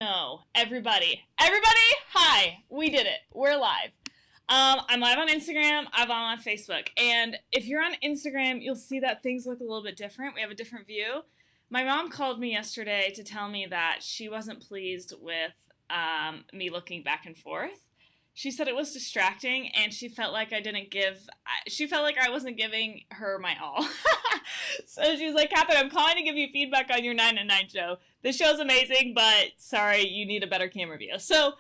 No, everybody, hi, we did it. We're live. I'm live on Instagram. I'm on Facebook. And if you're on Instagram, you'll see that things look a little bit different. We have a different view. My mom called me yesterday to tell me that she wasn't pleased with me looking back and forth. She said it was distracting, and she felt like she felt like I wasn't giving her my all. So she was like, Kathryn, I'm calling to give you feedback on your 9 at 9 show. The show's amazing, but sorry, you need a better camera view. So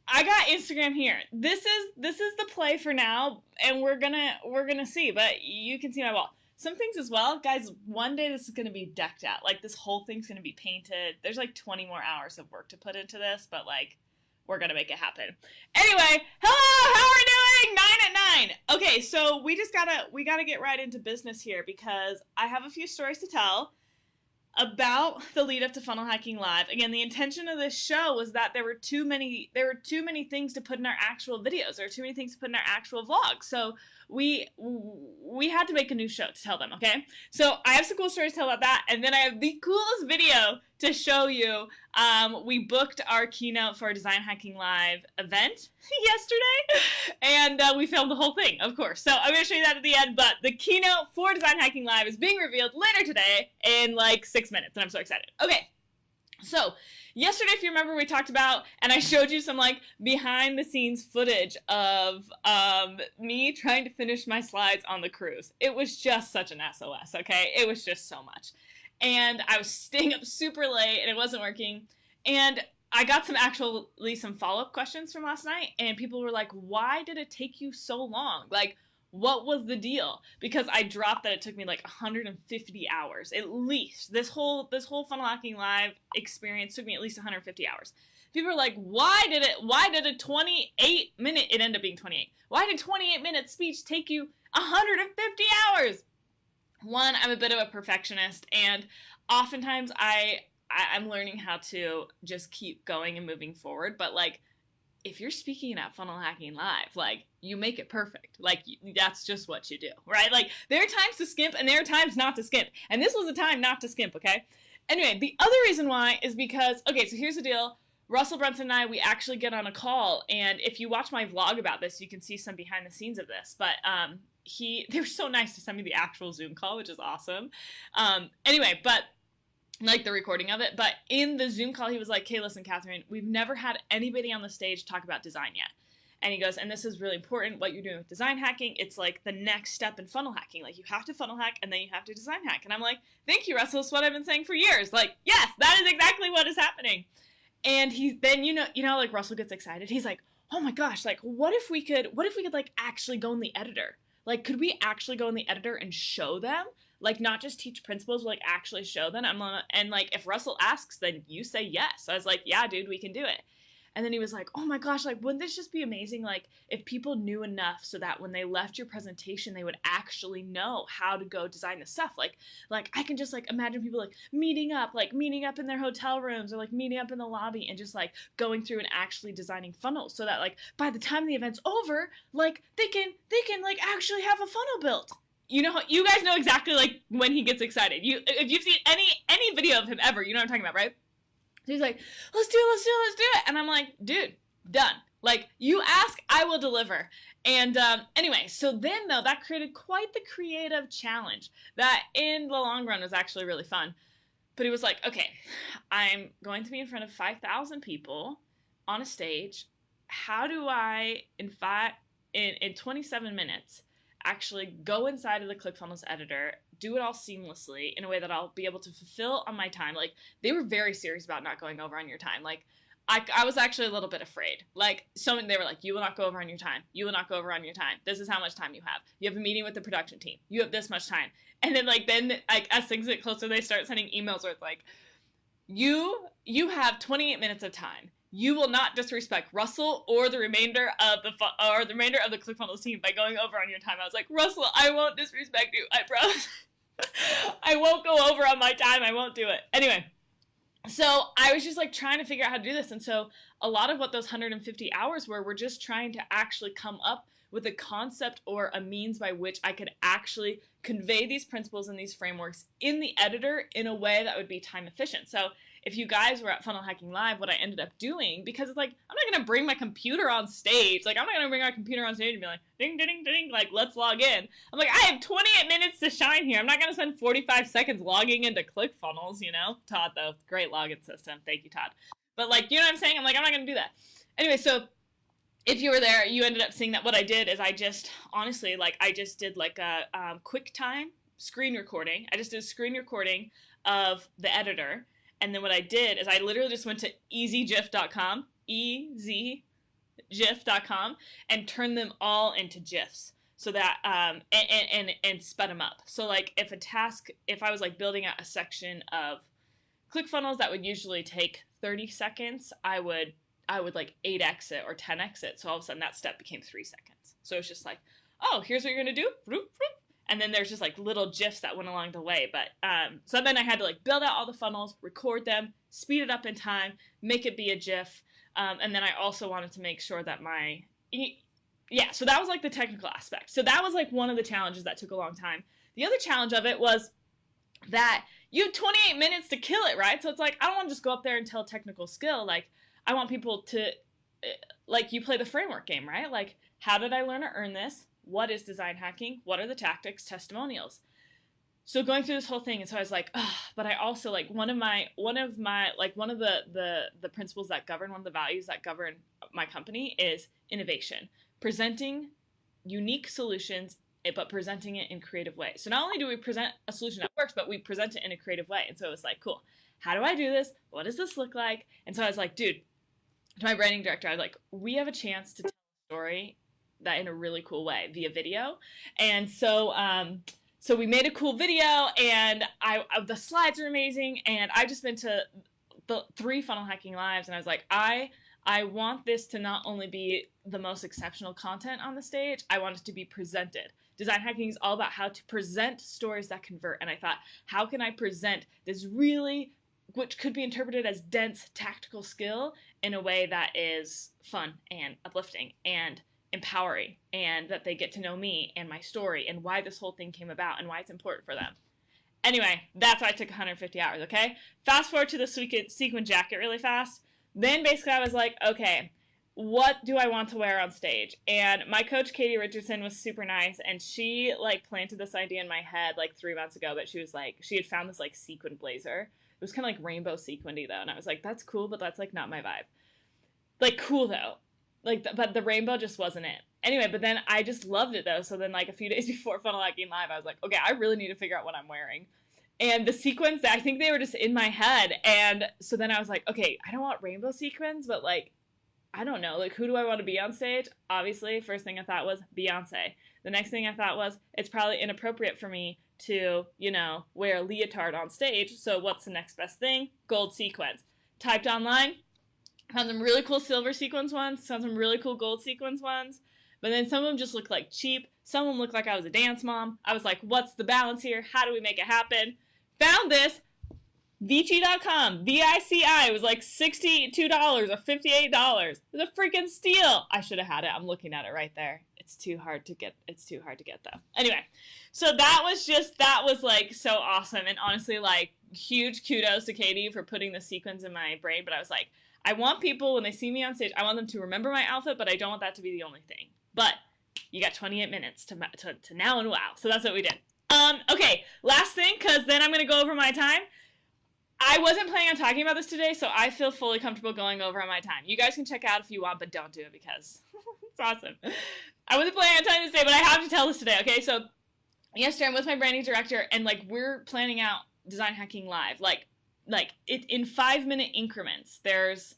I got Instagram here. This is the play for now, and we're gonna see, but you can see my wall. Some things as well, guys, one day this is gonna be decked out. Like, this whole thing's gonna be painted. There's like 20 more hours of work to put into this, but like, we're gonna make it happen. Anyway, hello, how are we doing? 9 at 9. Okay, so we gotta get right into business here, because I have a few stories to tell about the lead up to Funnel Hacking Live. Again, the intention of this show was that there were too many things to put in our actual videos. There were too many things to put in our actual vlogs. So we had to make a new show to tell them, okay? So I have some cool stories to tell about that, and then I have the coolest video to show you. We booked our keynote for our Design Hacking Live event yesterday, and we filmed the whole thing, of course. So I'm going to show you that at the end, but the keynote for Design Hacking Live is being revealed later today in like 6 minutes, and I'm so excited. Okay, so yesterday, if you remember, we talked about, and I showed you some like behind the scenes footage of me trying to finish my slides on the cruise. It was just such an SOS, okay? It was just so much. And I was staying up super late, and it wasn't working. And I got some follow-up questions from last night, and people were like, why did it take you so long? Like, what was the deal? Because I dropped that it took me like 150 hours, at least. This whole Funnel Hacking Live experience took me at least 150 hours. People were like, why did a 28-minute, it ended up being 28. Why did 28-minute speech take you 150 hours? One, I'm a bit of a perfectionist, and oftentimes I'm learning how to just keep going and moving forward, but like, if you're speaking at Funnel Hacking Live, like, you make it perfect. Like, that's just what you do, right? Like, there are times to skimp, and there are times not to skimp, and this was a time not to skimp, okay? Anyway, the other reason why is because, okay, so here's the deal. Russell Brunson and I, we actually get on a call, and if you watch my vlog about this, you can see some behind the scenes of this, but they were so nice to send me the actual Zoom call, which is awesome. Anyway, but like the recording of it, but in the Zoom call, he was like, hey, listen, Kathryn, we've never had anybody on the stage talk about design yet. And he goes, and this is really important, what you're doing with design hacking. It's like the next step in funnel hacking. Like, you have to funnel hack, and then you have to design hack. And I'm like, thank you, Russell. It's what I've been saying for years. Like, yes, that is exactly what is happening. And then, you know, like, Russell gets excited. He's like, oh my gosh, like, what if we could like actually go in the editor? Like, could we actually go in the editor and show them? Like, not just teach principles, but like actually show them. And like, if Russell asks, then you say yes. So I was like, yeah, dude, we can do it. And then he was like, oh my gosh, like, wouldn't this just be amazing? Like, if people knew enough so that when they left your presentation, they would actually know how to go design the stuff. Like I can just like imagine people like meeting up in their hotel rooms, or like meeting up in the lobby and just like going through and actually designing funnels, so that like by the time the event's over, like they can like actually have a funnel built. You know, you guys know exactly like when he gets excited. If you've seen any video of him ever, you know what I'm talking about, right? He's like, let's do it. And I'm like, dude, done. Like, you ask, I will deliver. And anyway, so then, though, that created quite the creative challenge that in the long run was actually really fun. But he was like, okay, I'm going to be in front of 5,000 people on a stage. How do I, in 27 minutes, actually go inside of the ClickFunnels editor, do it all seamlessly in a way that I'll be able to fulfill on my time? Like, they were very serious about not going over on your time. Like, I was actually a little bit afraid. Like, they were like, you will not go over on your time. You will not go over on your time. This is how much time you have. You have a meeting with the production team. You have this much time. And then, as things get closer, they start sending emails where it's like, you have 28 minutes of time. You will not disrespect Russell or the remainder of the ClickFunnels team by going over on your time. I was like, Russell, I won't disrespect you. I promise. I won't go over on my time. I won't do it. Anyway, so I was just like trying to figure out how to do this. And so a lot of what those 150 hours were just trying to actually come up with a concept or a means by which I could actually convey these principles and these frameworks in the editor in a way that would be time efficient. So if you guys were at Funnel Hacking Live, what I ended up doing, because it's like, I'm not going to bring my computer on stage. Like, I'm not going to bring my computer on stage and be like, ding, ding, ding, like, let's log in. I'm like, I have 28 minutes to shine here. I'm not going to spend 45 seconds logging into ClickFunnels, you know? Todd, though, great login system. Thank you, Todd. But, like, you know what I'm saying? I'm like, I'm not going to do that. Anyway, so if you were there, you ended up seeing that what I did is I just, honestly, like, I just did, like, a QuickTime screen recording. I just did a screen recording of the editor. And then what I did is I literally just went to easygif.com, easygif.com, and turned them all into GIFs. So that, and sped them up. So, like, if I was, like, building out a section of ClickFunnels that would usually take 30 seconds, I would like 8x it or 10x it. So all of a sudden that step became 3 seconds. So it's just like, oh, here's what you're going to do. And then there's just like little GIFs that went along the way. But so then I had to like build out all the funnels, record them, speed it up in time, make it be a GIF. And then I also wanted to make sure that so that was like the technical aspect. So that was like one of the challenges that took a long time. The other challenge of it was that you have 28 minutes to kill it, right? So it's like, I don't want to just go up there and tell technical skill. Like, I want people to, like, you play the framework game, right? Like, how did I learn to earn this? What is design hacking? What are the tactics? Testimonials. So going through this whole thing, and so I was like, but I also, like, one of the principles that govern, one of the values that govern my company is innovation. Presenting unique solutions, but presenting it in creative ways. So not only do we present a solution that works, but we present it in a creative way. And so it was like, cool, how do I do this? What does this look like? And so I was like, dude, to my branding director, I was like, we have a chance to tell a story that in a really cool way via video. And so so we made a cool video, and the slides are amazing, and I just been to the 3 Funnel Hacking Lives, and I was like, I want this to not only be the most exceptional content on the stage, I want it to be presented. Design hacking is all about how to present stories that convert, and I thought, how can I present this really, which could be interpreted as dense tactical skill, in a way that is fun and uplifting and empowering, and that they get to know me and my story and why this whole thing came about and why it's important for them. Anyway, that's why I took 150 hours, okay? Fast forward to the sequin jacket really fast. Then basically I was like, okay, what do I want to wear on stage? And my coach, Katie Richardson, was super nice, and she, like, planted this idea in my head, like, 3 months ago, but she was like, she had found this, like, sequin blazer. It was kind of like rainbow sequinedy, though, and I was like, that's cool, but that's, like, not my vibe. Like, cool, though. Like, but the rainbow just wasn't it. Anyway, but then I just loved it, though, so then, like, a few days before Funnel Hacking Live, I was like, okay, I really need to figure out what I'm wearing. And the sequins, I think they were just in my head, and so then I was like, okay, I don't want rainbow sequins, but, like, I don't know, like, who do I want to be on stage? Obviously, first thing I thought was Beyonce. The next thing I thought was, it's probably inappropriate for me to, you know, wear a leotard on stage, so what's the next best thing? Gold sequins. Typed online, found some really cool silver sequins ones, found some really cool gold sequins ones, but then some of them just looked like cheap, some of them looked like I was a dance mom. I was like, what's the balance here? How do we make it happen? Found this, Vici.com, VICI, it was like $62 or $58. It was a freaking steal. I should have had it. I'm looking at it right there. It's too hard to get though. Anyway, so that was like so awesome, and honestly, like, huge kudos to Katie for putting the sequins in my brain. But I was like, I want people, when they see me on stage, I want them to remember my outfit, but I don't want that to be the only thing. But you got 28 minutes to now and wow. So that's what we did. Okay, last thing, because then I'm going to go over my time. I wasn't planning on talking about this today, so I feel fully comfortable going over on my time. You guys can check out if you want, but don't do it because it's awesome. I wasn't planning on telling this today, but I have to tell this today, okay? So yesterday I'm with my branding director, and, like, we're planning out Design Hacking Live. Like it in 5-minute increments. There's,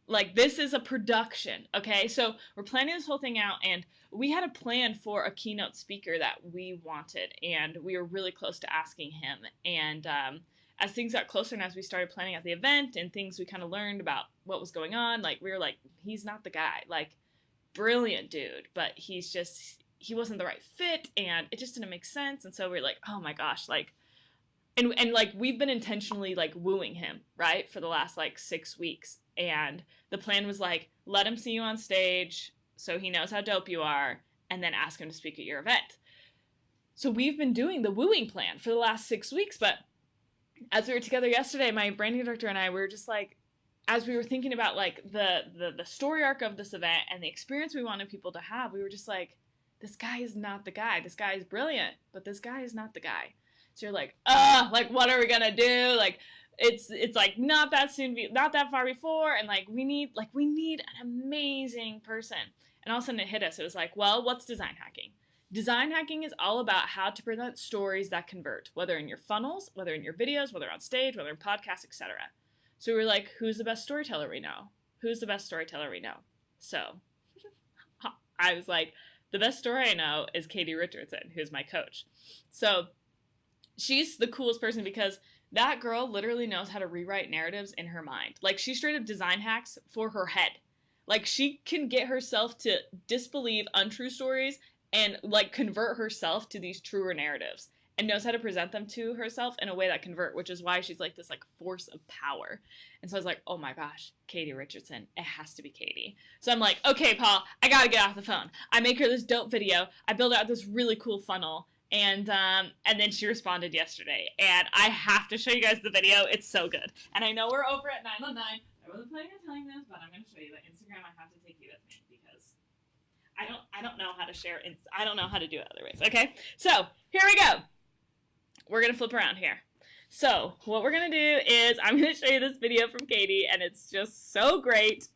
like, this is a production, okay? So we're planning this whole thing out, and we had a plan for a keynote speaker that we wanted, and we were really close to asking him. And as things got closer and as we started planning out the event and things we kind of learned about what was going on, like, we were like, he's not the guy. Like, brilliant dude, but he wasn't the right fit, and it just didn't make sense. And so we were like, oh my gosh, like, and like, we've been intentionally, like, wooing him, right, for the last, like, 6 weeks. And the plan was, like, let him see you on stage so he knows how dope you are, and then ask him to speak at your event. So we've been doing the wooing plan for the last 6 weeks, but as we were together yesterday, my branding director and I, we were just like, as we were thinking about like the story arc of this event and the experience we wanted people to have, we were just like, this guy is not the guy. This guy is brilliant, but this guy is not the guy. So you're like, like, what are we gonna do? Like, it's like not that far before, and like we need an amazing person. And all of a sudden it hit us. It was like, well, what's design hacking? Design hacking is all about how to present stories that convert, whether in your funnels, whether in your videos, whether on stage, whether in podcasts, etc. So we were like, who's the best storyteller we know? Who's the best storyteller we know? So I was like, the best story I know is Katie Richardson, who's my coach. So she's the coolest person because that girl literally knows how to rewrite narratives in her mind. Like, she straight up design hacks for her head. Like, she can get herself to disbelieve untrue stories and, like, convert herself to these truer narratives, and knows how to present them to herself in a way that convert, which is why she's like this like force of power. And so I was like, oh my gosh, Katie Richardson, it has to be Katie. So I'm like, okay, Paul, I gotta get off the phone. I make her this dope video. I build out this really cool funnel. And then she responded yesterday, and I have to show you guys the video. It's so good. And I know we're over at 9 on 9. I wasn't planning on telling this, but I'm going to show you that Instagram. I have to take you with me because I don't know how to share. I don't know how to do it other ways. Okay, so here we go. We're going to flip around here. So what we're going to do is I'm going to show you this video from Katie, and it's just so great.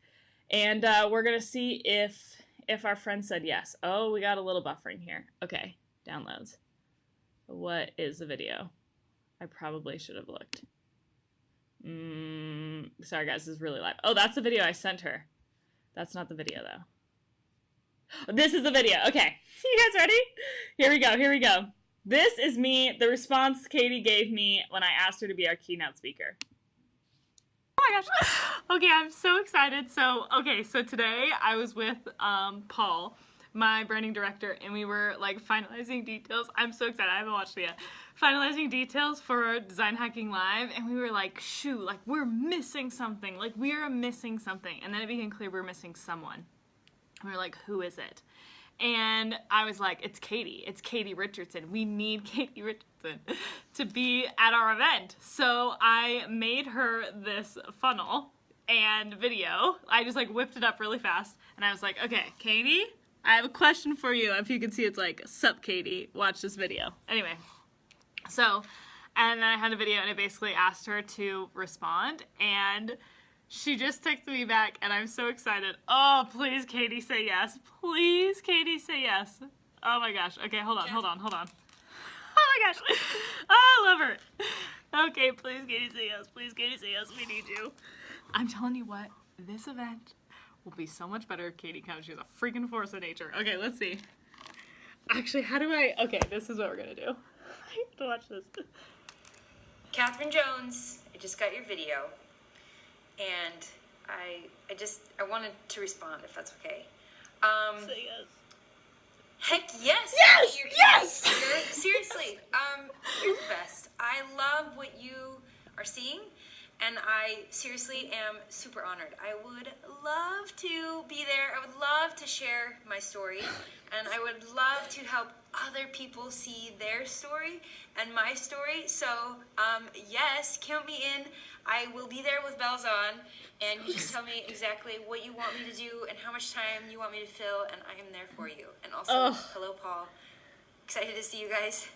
And we're going to see if our friend said yes. Oh, we got a little buffering here. Okay, downloads. What is the video? I probably should have looked. Sorry guys, this is really live. Oh, that's the video I sent her. That's not the video though. This is the video. Okay, you guys ready? Here we go. This is me, the response Katie gave me when I asked her to be our keynote speaker. Oh my gosh. Okay, I'm so excited. So today I was with Paul, my branding director, and we were like finalizing details. I'm so excited. I haven't watched it yet. Finalizing details for Design Hacking Live, and we were like, shoot, like we're missing something. Like we are missing something. And then it became clear we were missing someone. And we were like, who is it? And I was like, it's Katie. It's Katie Richardson. We need Katie Richardson to be at our event. So I made her this funnel and video. I just like whipped it up really fast. And I was like, okay, Katie, I have a question for you. If you can see, it's like, sup, Katie, watch this video. Anyway, so, and then I had a video and it basically asked her to respond, and she just texted me back, and I'm so excited. Oh, please, Katie, say yes. Please, Katie, say yes. Oh my gosh. Okay, hold on. Oh my gosh. Oh, I love her. Okay, please, Katie, say yes. Please, Katie, say yes. We need you. I'm telling you what, this event will be so much better if Katie comes. She's a freaking force of nature. Okay, let's see. Actually, okay, this is what we're gonna do. I have to watch this. Kathryn Jones, I just got your video, and I wanted to respond, if that's okay. Say yes. Heck yes! Yes! Yes! Seriously, you're the best. I love what you are seeing, and I seriously am super honored. I would love to be there. I would love to share my story, and I would love to help other people see their story and my story. So, yes, count me in. I will be there with bells on, and you just tell me exactly what you want me to do and how much time you want me to fill, and I am there for you. And also, hello, Paul. Excited to see you guys.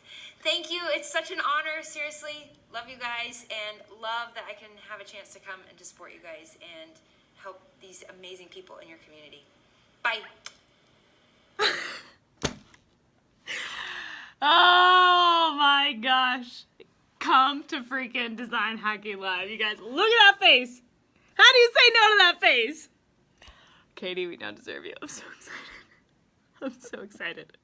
Thank you. It's such an honor. Seriously, love you guys, and love that I can have a chance to come and to support you guys and help these amazing people in your community. Bye. Oh my gosh. Come to freaking Design Hacking Live. You guys, look at that face. How do you say no to that face? Katie, we don't deserve you. I'm so excited. I'm so excited.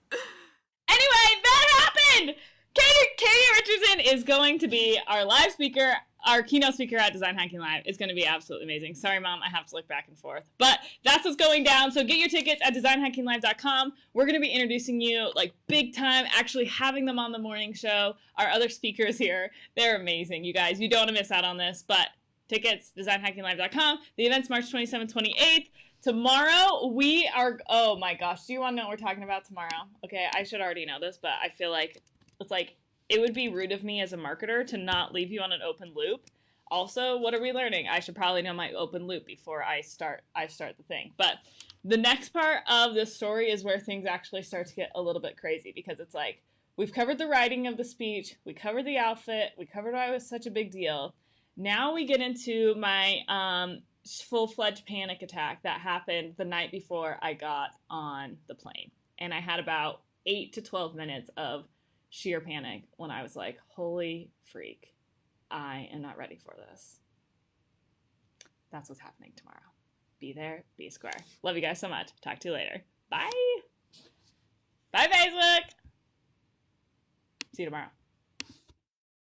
Anyway, that happened! Katie Richardson is going to be our live speaker, our keynote speaker at Design Hacking Live. It's going to be absolutely amazing. Sorry, Mom, I have to look back and forth. But that's what's going down. So get your tickets at designhackinglive.com. We're going to be introducing you, like, big time, actually having them on the morning show. Our other speakers here, they're amazing, you guys. You don't want to miss out on this. But tickets, designhackinglive.com. The event's March 27th, 28th. Tomorrow, we are, oh my gosh, do you want to know what we're talking about tomorrow? Okay, I should already know this, but I feel like it would be rude of me as a marketer to not leave you on an open loop. Also, what are we learning? I should probably know my open loop before I start the thing. But the next part of this story is where things actually start to get a little bit crazy, because it's like, we've covered the writing of the speech, we covered the outfit, we covered why it was such a big deal. Now we get into my full-fledged panic attack that happened the night before I got on the plane. And I had about 8 to 12 minutes of sheer panic when I was like, holy freak. I am not ready for this. That's what's happening tomorrow. Be there, be square. Love you guys so much. Talk to you later. Bye. Bye, Facebook. See you tomorrow.